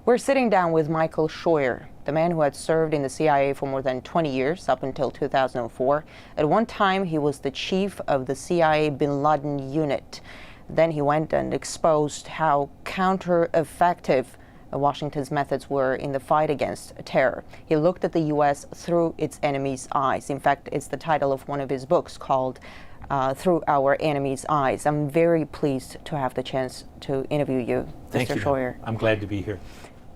We're sitting down with Michael Scheuer, the man who had served in the CIA for more than 20 years, up until 2004. At one time, he was the chief of the CIA bin Laden unit. Then he went and exposed how counter-effective Washington's methods were in the fight against terror. He looked at the U.S. through its enemy's eyes. In fact, it's the title of one of his books called Through Our Enemy's Eyes. I'm very pleased to have the chance to interview you, Thank Mr. you. Scheuer. I'm glad to be here.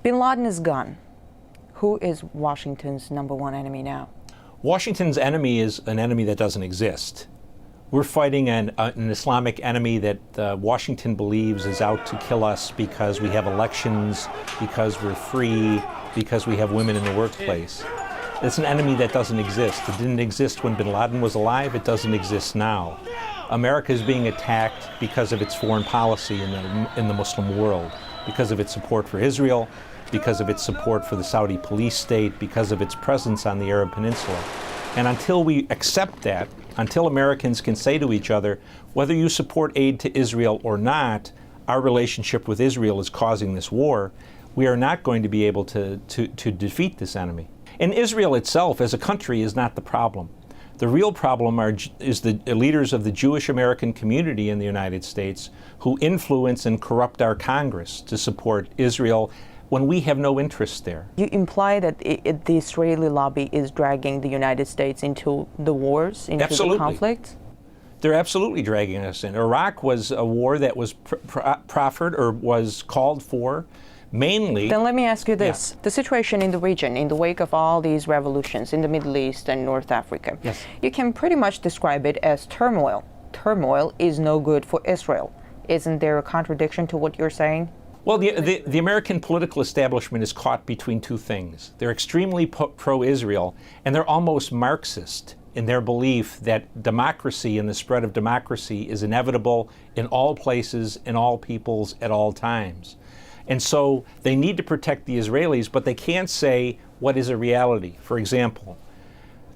Bin Laden is gone. Who is Washington's number one enemy now? Washington's enemy is an enemy that doesn't exist. We're fighting an Islamic enemy that Washington believes is out to kill us because we have elections, because we're free, because we have women in the workplace. It's an enemy that doesn't exist. It didn't exist when bin Laden was alive. It doesn't exist now. America is being attacked because of its foreign policy in the Muslim world, because of its support for Israel, because of its support for the Saudi police state, because of its presence on the Arab Peninsula. And until we accept that, until Americans can say to each other, whether you support aid to Israel or not, our relationship with Israel is causing this war, we are not going to be able to defeat this enemy. And Israel itself as a country is not the problem. The real problem is the leaders of the Jewish American community in the United States who influence and corrupt our Congress to support Israel when we have no interest there. You imply that the Israeli lobby is dragging the United States into the wars, into Absolutely. the conflict? They're absolutely dragging us in. Iraq was a war that was proffered or was called for mainly. Then let me ask you this. Yeah. The situation in the region, in the wake of all these revolutions in the Middle East and North Africa, Yes. You can pretty much describe it as turmoil. Turmoil is no good for Israel. Isn't there a contradiction to what you're saying? Well, the American political establishment is caught between two things. They're extremely pro-Israel, and they're almost Marxist in their belief that democracy and the spread of democracy is inevitable in all places, in all peoples, at all times. And so they need to protect the Israelis, but they can't say what is a reality. For example,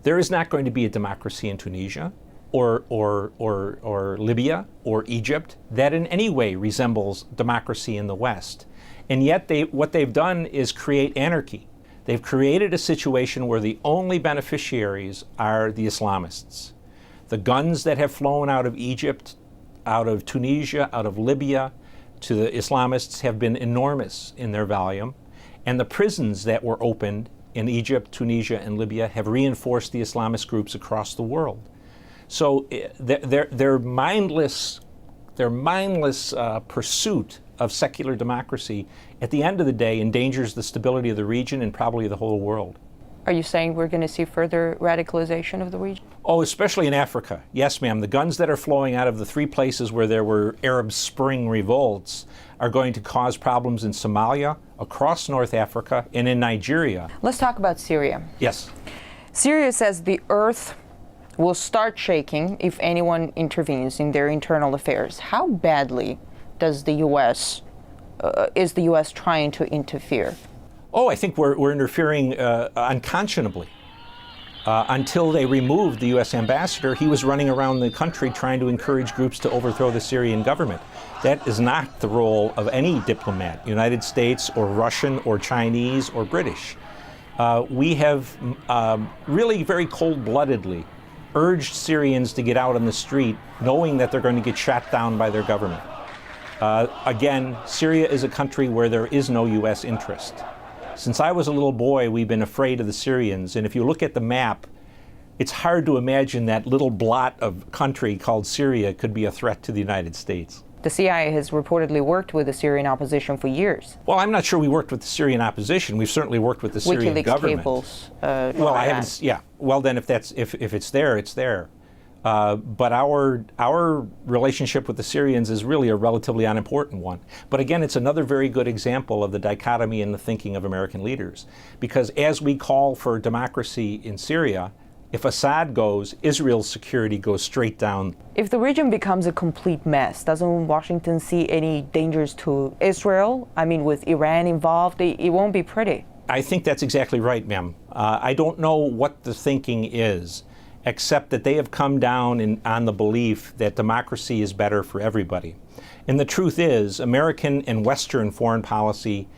there is not going to be a democracy in Tunisia or Libya or Egypt that in any way resembles democracy in the West. And yet what they've done is create anarchy. They've created a situation where the only beneficiaries are the Islamists. The guns that have flown out of Egypt, out of Tunisia, out of Libya to the Islamists have been enormous in their volume. And the prisons that were opened in Egypt, Tunisia, and Libya have reinforced the Islamist groups across the world. So their mindless pursuit of secular democracy, at the end of the day, endangers the stability of the region and probably the whole world. Are you saying we're going to see further radicalization of the region? Oh, especially in Africa. Yes, ma'am. The guns that are flowing out of the three places where there were Arab Spring revolts are going to cause problems in Somalia, across North Africa, and in Nigeria. Let's talk about Syria. Yes. Syria says the earth will start shaking if anyone intervenes in their internal affairs. How badly does the U.S. Is the U.S. trying to interfere? Oh, I think we're interfering unconscionably. Until they removed the U.S. ambassador, he was running around the country trying to encourage groups to overthrow the Syrian government. That is not the role of any diplomat, United States or Russian or Chinese or British. We have really very cold-bloodedly urged Syrians to get out on the street knowing that they're going to get shot down by their government. Again, Syria is a country where there is no U.S. interest. Since I was a little boy, we've been afraid of the Syrians, and if you look at the map, it's hard to imagine that little blot of country called Syria could be a threat to the United States. The CIA has reportedly worked with the Syrian opposition for years. Well, I'm not sure we worked with the Syrian opposition. We've certainly worked with the Syrian WikiLeaks government. cables. Well, I haven't. Yeah. Well, then, if it's there, it's there. But our relationship with the Syrians is really a relatively unimportant one. But again, it's another very good example of the dichotomy in the thinking of American leaders. Because as we call for democracy in Syria, if Assad goes, Israel's security goes straight down. If the region becomes a complete mess, doesn't Washington see any dangers to Israel? I mean, with Iran involved, it won't be pretty. I think that's exactly right, ma'am. I don't know what the thinking is, except that they have come down on the belief that democracy is better for everybody. And the truth is, American and Western foreign policy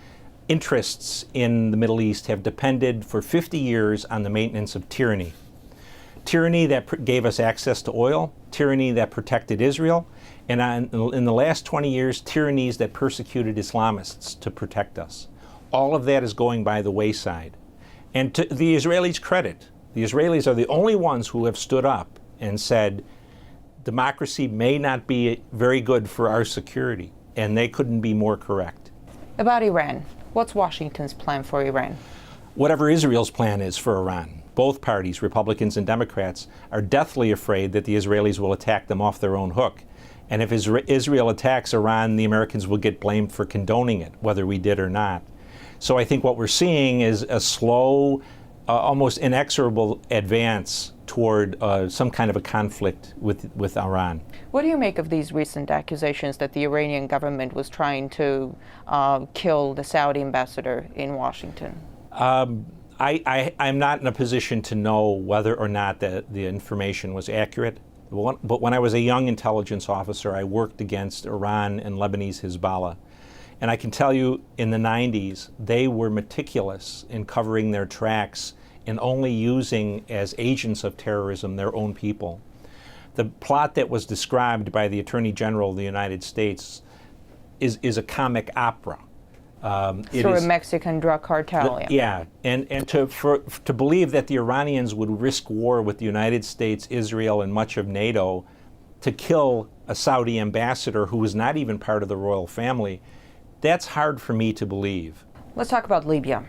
interests in the Middle East have depended for 50 years on the maintenance of tyranny. Tyranny that gave us access to oil, tyranny that protected Israel, and in the last 20 years, tyrannies that persecuted Islamists to protect us. All of that is going by the wayside. And to the Israelis' credit, the Israelis are the only ones who have stood up and said, democracy may not be very good for our security, and they couldn't be more correct. About Iran, what's Washington's plan for Iran? Whatever Israel's plan is for Iran. Both parties, Republicans and Democrats, are deathly afraid that the Israelis will attack them off their own hook. And if Israel attacks Iran, the Americans will get blamed for condoning it, whether we did or not. So I think what we're seeing is a slow, almost inexorable advance toward some kind of a conflict with Iran. What do you make of these recent accusations that the Iranian government was trying to kill the Saudi ambassador in Washington? I'm not in a position to know whether or not the information was accurate. But when I was a young intelligence officer, I worked against Iran and Lebanese Hezbollah. And I can tell you, in the 90s, they were meticulous in covering their tracks and only using as agents of terrorism their own people. The plot that was described by the Attorney General of the United States is a comic opera. Through a Mexican drug cartel. Yeah, and to believe that the Iranians would risk war with the United States, Israel, and much of NATO to kill a Saudi ambassador who was not even part of the royal family, that's hard for me to believe. Let's talk about Libya.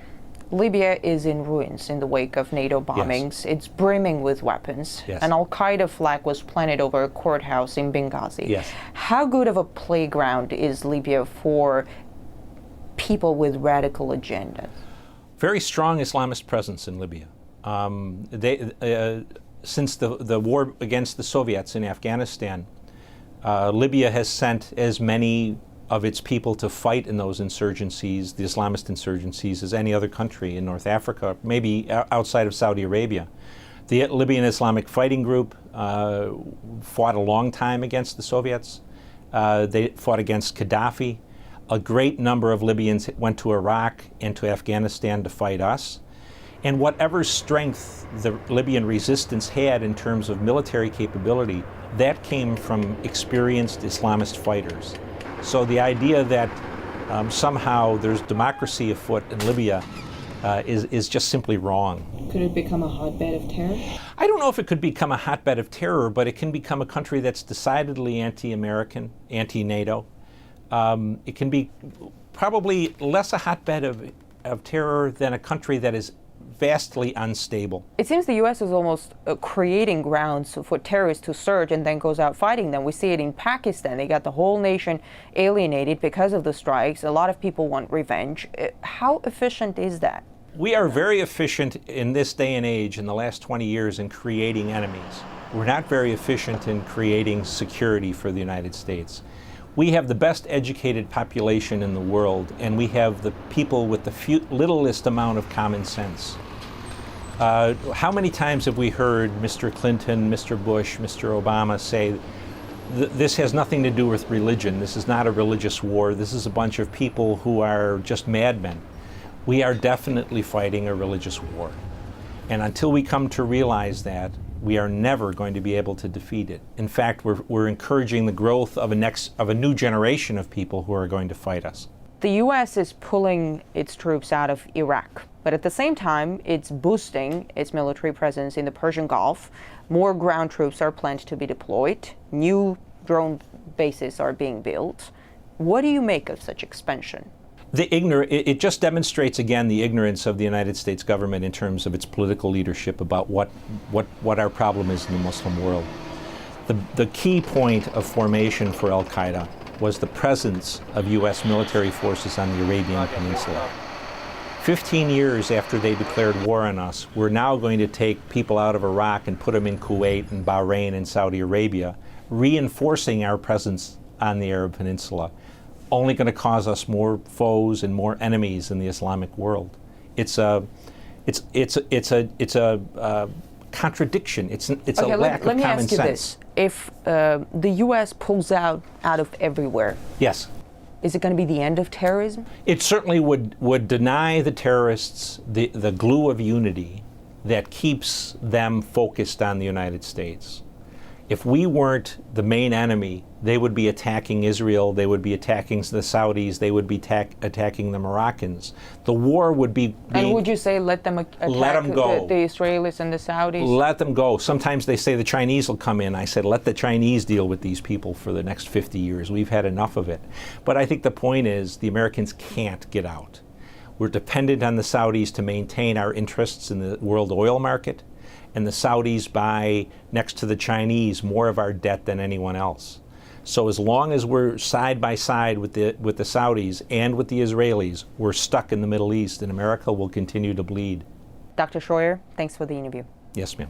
Libya is in ruins in the wake of NATO bombings. Yes. It's brimming with weapons. Yes. An al-Qaeda flag was planted over a courthouse in Benghazi. Yes. How good of a playground is Libya for people with radical agendas? Very strong Islamist presence in Libya. Since the war against the Soviets in Afghanistan, Libya has sent as many of its people to fight in those insurgencies, the Islamist insurgencies, as any other country in North Africa, maybe outside of Saudi Arabia. The Libyan Islamic Fighting Group fought a long time against the Soviets. They fought against Gaddafi. A great number of Libyans went to Iraq and to Afghanistan to fight us. And whatever strength the Libyan resistance had in terms of military capability, that came from experienced Islamist fighters. So the idea that somehow there's democracy afoot in Libya is just simply wrong. Could it become a hotbed of terror? I don't know if it could become a hotbed of terror, but it can become a country that's decidedly anti-American, anti-NATO. It can be probably less a hotbed of terror than a country that is vastly unstable. It seems the U.S. is almost creating grounds for terrorists to surge and then goes out fighting them. We see it in Pakistan. They got the whole nation alienated because of the strikes. A lot of people want revenge. How efficient is that? We are very efficient in this day and age, in the last 20 years, in creating enemies. We're not very efficient in creating security for the United States. We have the best educated population in the world, and we have the people with the littlest amount of common sense. How many times have we heard Mr. Clinton, Mr. Bush, Mr. Obama say, this has nothing to do with religion, this is not a religious war, this is a bunch of people who are just madmen. We are definitely fighting a religious war. And until we come to realize that, we are never going to be able to defeat it. In fact, we're encouraging the growth of a new generation of people who are going to fight us. The U.S. is pulling its troops out of Iraq, but at the same time, it's boosting its military presence in the Persian Gulf. More ground troops are planned to be deployed. New drone bases are being built. What do you make of such expansion? It just demonstrates again the ignorance of the United States government in terms of its political leadership about what our problem is in the Muslim world. The key point of formation for al-Qaeda was the presence of U.S. military forces on the Arabian Peninsula. 15 years after they declared war on us, we're now going to take people out of Iraq and put them in Kuwait and Bahrain and Saudi Arabia, reinforcing our presence on the Arab Peninsula. Only going to cause us more foes and more enemies in the Islamic world. It's a contradiction. It's a lack of common sense. Let me ask you this: if the U.S. pulls out of everywhere, yes, Is it going to be the end of terrorism? It certainly would deny the terrorists the glue of unity that keeps them focused on the United States. If we weren't the main enemy, they would be attacking Israel, they would be attacking the Saudis, they would be attacking the Moroccans. The war would be And would you say let them attack go. The Israelis and the Saudis? Let them go. Sometimes they say the Chinese will come in. I said, let the Chinese deal with these people for the next 50 years. We've had enough of it. But I think the point is the Americans can't get out. We're dependent on the Saudis to maintain our interests in the world oil market, and the Saudis buy, next to the Chinese, more of our debt than anyone else. So as long as we're side by side with the Saudis and with the Israelis, we're stuck in the Middle East, and America will continue to bleed. Dr. Scheuer, thanks for the interview. Yes, ma'am.